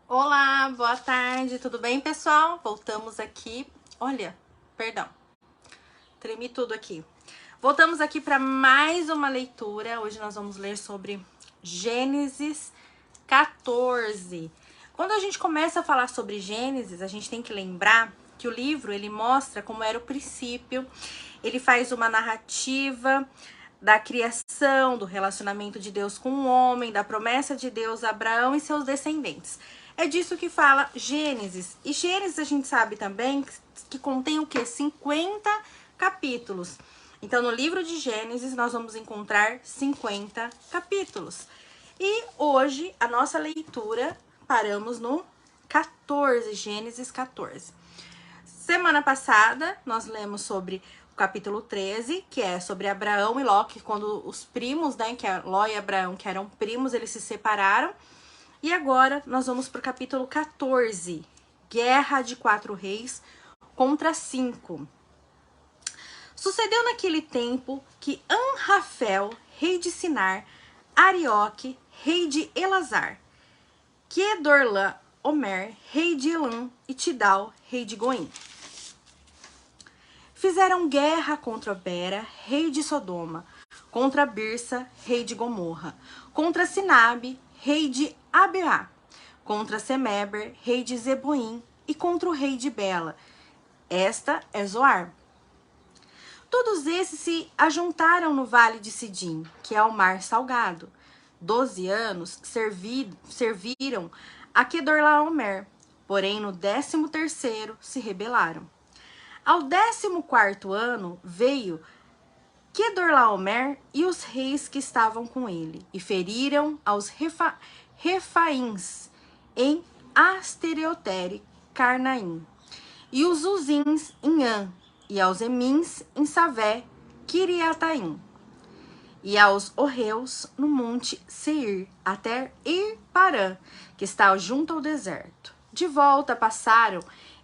Olá, boa tarde, tudo bem, pessoal? Voltamos aqui. Olha, perdão, tremi tudo aqui. Voltamos aqui para mais uma leitura. Hoje nós vamos ler sobre Gênesis 14. Quando a gente começa a falar sobre Gênesis, a gente tem que lembrar que o livro, ele mostra como era o princípio, ele faz uma narrativa da criação, do relacionamento de Deus com o homem, da promessa de Deus a Abraão e seus descendentes. É disso que fala Gênesis. E Gênesis a gente sabe também que contém o quê? 50 capítulos. Então, no livro de Gênesis, nós vamos encontrar 50 capítulos. E hoje, a nossa leitura, paramos no 14, Gênesis 14. Semana passada, nós lemos sobre o capítulo 13, que é sobre Abraão e Ló, que quando os primos, né, que é Ló e Abraão, que eram primos, eles se separaram. E agora, nós vamos para o capítulo 14, Guerra de 4 reis contra 5. Sucedeu naquele tempo que Anrafel, rei de Sinar, Arioque, rei de Elazar, Quedorlaomer, rei de Elam, e Tidal, rei de Goim, fizeram guerra contra Bera, rei de Sodoma, contra Birsa, rei de Gomorra, contra Sinabe, rei de Abeá, contra Semeber, rei de Zeboim, e contra o rei de Bela. Esta é Zoar. Todos esses se ajuntaram no vale de Sidim, que é o mar salgado. 12 anos serviram a Quedorlaomer, porém no 13º se rebelaram. Ao 14º ano veio Quedorlaomer e os reis que estavam com ele, e feriram aos Refaíns em Astereotere Carnaim, e os Uzins em An, e aos Emins em Savé Kiriataim, e aos Orreus no monte Seir, até Ir Parã, que está junto ao deserto. De volta passaram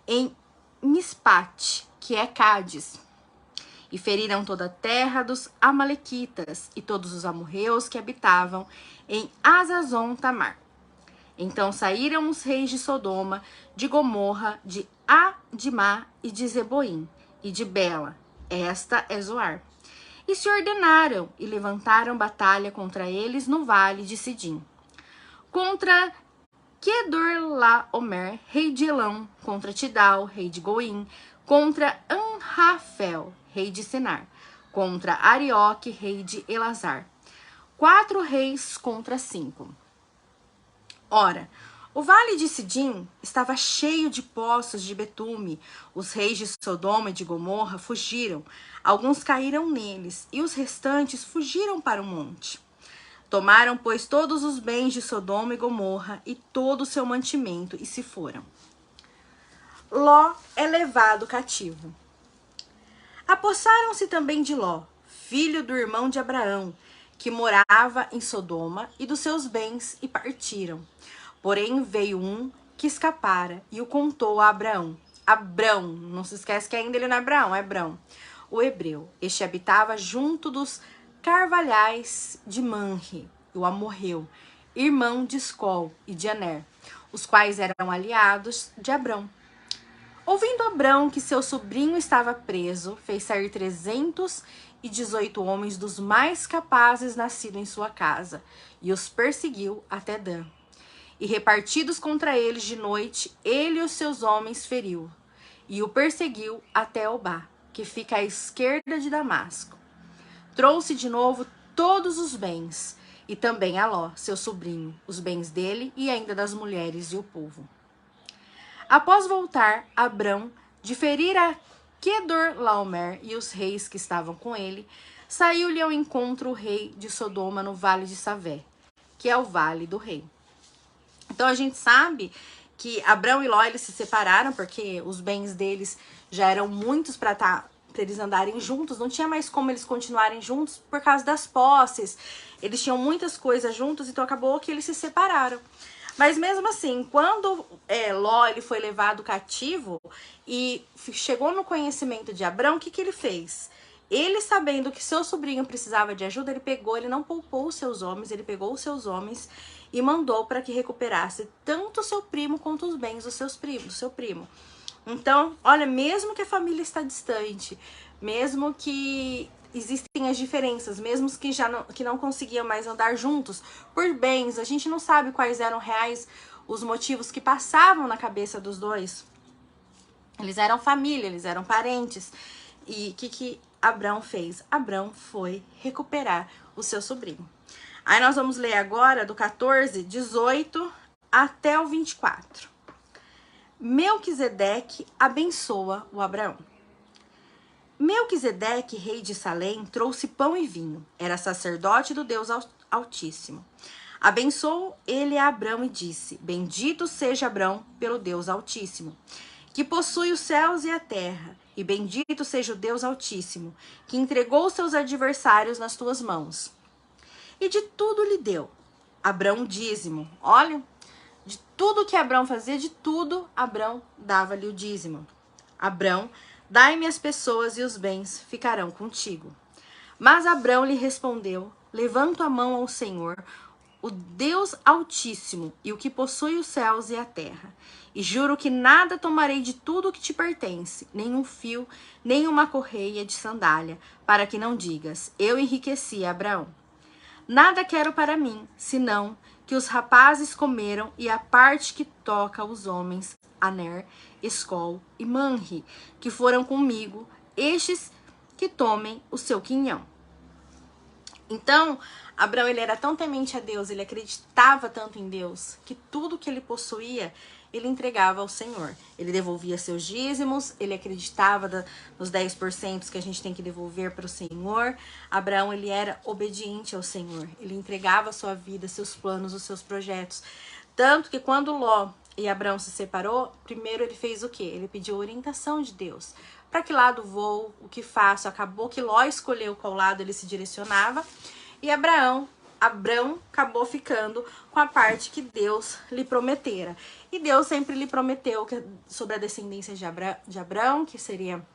em Mispate, que é Cádiz, e feriram toda a terra dos Amalequitas e todos os amorreus que habitavam em Azazon Tamar. Então saíram os reis de Sodoma, de Gomorra, de Adimá e de Zeboim, e de Bela, esta é Zoar, e se ordenaram e levantaram batalha contra eles no vale de Sidim, contra Quedorlaomer, rei de Elão, contra Tidal, rei de Goim, contra Anrafel, rei de Sinar, contra Arioque, rei de Elazar. 4 reis contra 5. Ora, o vale de Sidim estava cheio de poços de betume. Os reis de Sodoma e de Gomorra fugiram. Alguns caíram neles, e os restantes fugiram para o monte. Tomaram, pois, todos os bens de Sodoma e Gomorra e todo o seu mantimento, e se foram. Ló é levado cativo. Apossaram-se também de Ló, filho do irmão de Abraão, que morava em Sodoma, e dos seus bens, e partiram. Porém veio um que escapara e o contou a Abraão. Abrão, não se esquece que ainda ele não é Abraão, é Abrão, o hebreu. Este habitava junto dos carvalhais de Manre, o amorreu, irmão de Escol e de Aner, os quais eram aliados de Abrão. Ouvindo Abrão que seu sobrinho estava preso, fez sair 318 homens dos mais capazes nascidos em sua casa, e os perseguiu até Dan. E repartidos contra eles de noite, ele e os seus homens feriu, e o perseguiu até Obá, que fica à esquerda de Damasco. Trouxe de novo todos os bens, e também a Ló, seu sobrinho, os bens dele e ainda das mulheres e o povo. Após voltar, Abrão, de ferir a Quedorlaomer e os reis que estavam com ele, saiu-lhe ao encontro o rei de Sodoma no vale de Savé, que é o vale do rei. Então a gente sabe que Abrão e Ló eles se separaram porque os bens deles já eram muitos para eles andarem juntos, não tinha mais como eles continuarem juntos por causa das posses. Eles tinham muitas coisas juntos, então acabou que eles se separaram. Mas mesmo assim, quando Ló ele foi levado cativo e chegou no conhecimento de Abrão, o que ele fez? Ele, sabendo que seu sobrinho precisava de ajuda, ele não poupou os seus homens, ele pegou os seus homens e mandou para que recuperasse tanto o seu primo quanto os bens dos seus primos, do seu primo. Então, olha, mesmo que a família está distante, mesmo que existem as diferenças, mesmo que não conseguiam mais andar juntos por bens, a gente não sabe quais eram reais os motivos que passavam na cabeça dos dois. Eles eram família, eles eram parentes. E o que Abrão fez? Abrão foi recuperar o seu sobrinho. Aí nós vamos ler agora do 14, 18 até o 24. Melquisedeque abençoa o Abraão. Melquisedeque, rei de Salém, trouxe pão e vinho. Era sacerdote do Deus Altíssimo. Abençoou ele a Abrão e disse: Bendito seja Abrão pelo Deus Altíssimo, que possui os céus e a terra, e bendito seja o Deus Altíssimo, que entregou seus adversários nas tuas mãos. E de tudo lhe deu Abrão dízimo. Olha, de tudo que Abrão fazia, de tudo Abrão dava-lhe o dízimo. Abrão, dai-me as pessoas e os bens ficarão contigo. Mas Abrão lhe respondeu: Levanto a mão ao Senhor, o Deus Altíssimo, e o que possui os céus e a terra. E juro que nada tomarei de tudo que te pertence, nem um fio, nem uma correia de sandália, para que não digas: eu enriqueci Abraão. Nada quero para mim, senão que os rapazes comeram e a parte que toca aos homens, Aner, Escol e Manre, que foram comigo, estes que tomem o seu quinhão. Então, Abrão, ele era tão temente a Deus, ele acreditava tanto em Deus, que tudo que ele possuía, ele entregava ao Senhor. Ele devolvia seus dízimos, ele acreditava nos 10% que a gente tem que devolver para o Senhor. Abraão, ele era obediente ao Senhor. Ele entregava a sua vida, seus planos, os seus projetos. Tanto que quando Ló e Abraão se separou, primeiro ele fez o quê? Ele pediu orientação de Deus. Para que lado vou? O que faço? Acabou que Ló escolheu qual lado ele se direcionava. E Abrão acabou ficando com a parte que Deus lhe prometera. E Deus sempre lhe prometeu sobre a descendência de Abrão, que seria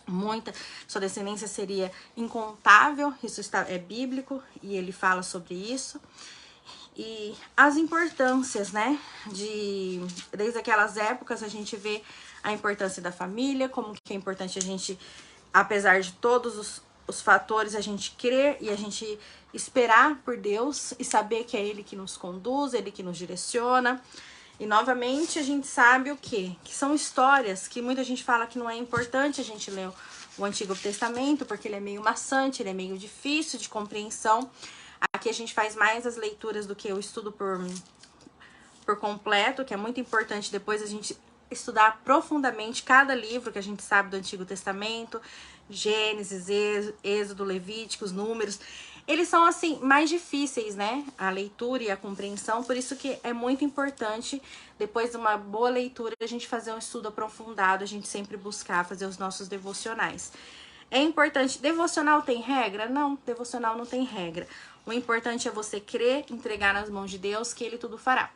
muita, sua descendência seria incontável. Isso é bíblico e ele fala sobre isso. E as importâncias, né, desde aquelas épocas a gente vê a importância da família, como que é importante a gente, apesar de todos os fatores, a gente crer e a gente esperar por Deus e saber que é Ele que nos conduz, Ele que nos direciona. E novamente a gente sabe o quê? Que são histórias que muita gente fala que não é importante a gente ler o Antigo Testamento, porque ele é meio maçante, ele é meio difícil de compreensão. Aqui a gente faz mais as leituras do que o estudo por completo, que é muito importante depois a gente estudar profundamente cada livro que a gente sabe do Antigo Testamento, Gênesis, Êxodo, Levíticos, Números. Eles são, assim, mais difíceis, né? A leitura e a compreensão, por isso que é muito importante, depois de uma boa leitura, a gente fazer um estudo aprofundado, a gente sempre buscar fazer os nossos devocionais. É importante, devocional tem regra? Não, devocional não tem regra. O importante é você crer, entregar nas mãos de Deus, que Ele tudo fará.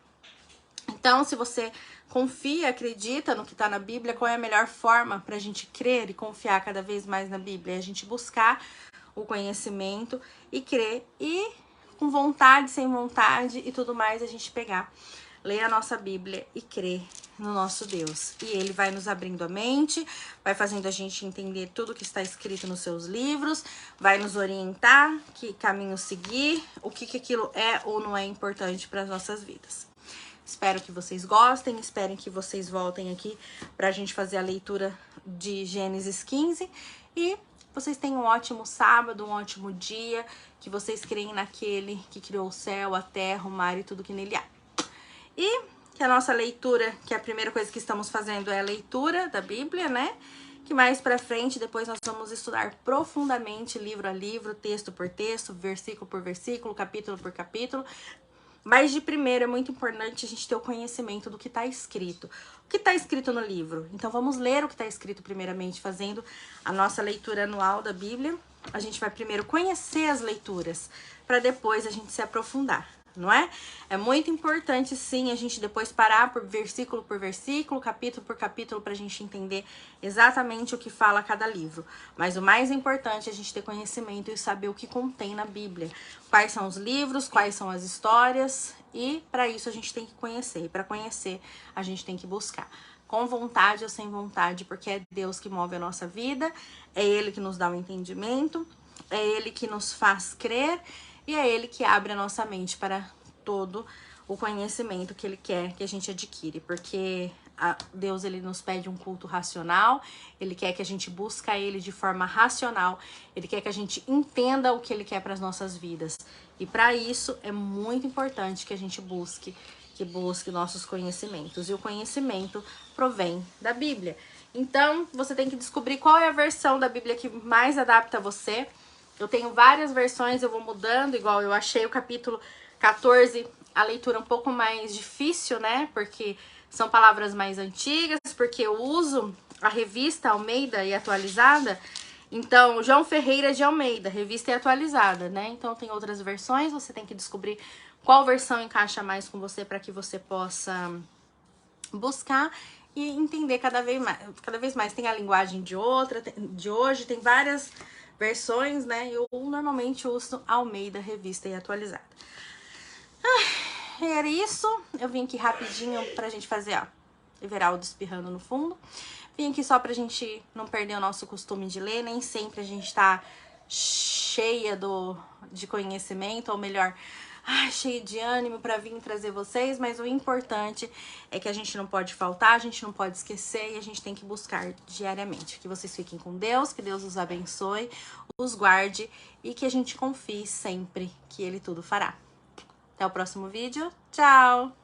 Então, se você confia, acredita no que está na Bíblia, qual é a melhor forma para a gente crer e confiar cada vez mais na Bíblia? É a gente buscar o conhecimento e crer, e com vontade, sem vontade e tudo mais, a gente pegar, ler a nossa Bíblia e crer no nosso Deus. E Ele vai nos abrindo a mente, vai fazendo a gente entender tudo que está escrito nos seus livros, vai nos orientar que caminho seguir, o que aquilo é ou não é importante para as nossas vidas. Espero que vocês gostem, esperem que vocês voltem aqui para a gente fazer a leitura de Gênesis 15. E vocês tenham um ótimo sábado, um ótimo dia, que vocês creem naquele que criou o céu, a terra, o mar e tudo que nele há. E que a nossa leitura, que a primeira coisa que estamos fazendo é a leitura da Bíblia, né? Que mais pra frente, depois nós vamos estudar profundamente, livro a livro, texto por texto, versículo por versículo, capítulo por capítulo. Mas de primeiro é muito importante a gente ter o conhecimento do que está escrito. O que está escrito no livro? Então vamos ler o que está escrito primeiramente, fazendo a nossa leitura anual da Bíblia. A gente vai primeiro conhecer as leituras, para depois a gente se aprofundar, não é? É muito importante, sim, a gente depois parar por versículo, capítulo por capítulo, para a gente entender exatamente o que fala cada livro. Mas o mais importante é a gente ter conhecimento e saber o que contém na Bíblia. Quais são os livros, quais são as histórias E para isso a gente tem que conhecer. E para conhecer, a gente tem que buscar. Com vontade ou sem vontade, porque é Deus que move a nossa vida, é Ele que nos dá o entendimento, é Ele que nos faz crer e é Ele que abre a nossa mente para todo o conhecimento que Ele quer que a gente adquire, porque Deus, Ele nos pede um culto racional, Ele quer que a gente busque Ele de forma racional, Ele quer que a gente entenda o que Ele quer para as nossas vidas. E para isso é muito importante que a gente busque nossos conhecimentos. E o conhecimento provém da Bíblia. Então, você tem que descobrir qual é a versão da Bíblia que mais adapta a você. Eu tenho várias versões, eu vou mudando, igual eu achei o capítulo 14, a leitura um pouco mais difícil, né? Porque são palavras mais antigas, porque eu uso a revista Almeida e atualizada. Então, João Ferreira de Almeida, revista e atualizada, né? Então, tem outras versões, você tem que descobrir qual versão encaixa mais com você para que você possa buscar e entender cada vez mais. Tem a linguagem de hoje, tem várias versões, né? Eu normalmente uso Almeida, revista e atualizada. Era isso. Eu vim aqui rapidinho pra gente fazer, ó, Everaldo espirrando no fundo. Vim aqui só pra gente não perder o nosso costume de ler. Nem sempre a gente tá cheia de conhecimento, ou melhor, cheia de ânimo pra vir trazer vocês, mas o importante é que a gente não pode faltar, a gente não pode esquecer e a gente tem que buscar diariamente. Que vocês fiquem com Deus, que Deus os abençoe, os guarde e que a gente confie sempre que Ele tudo fará. Até o próximo vídeo. Tchau!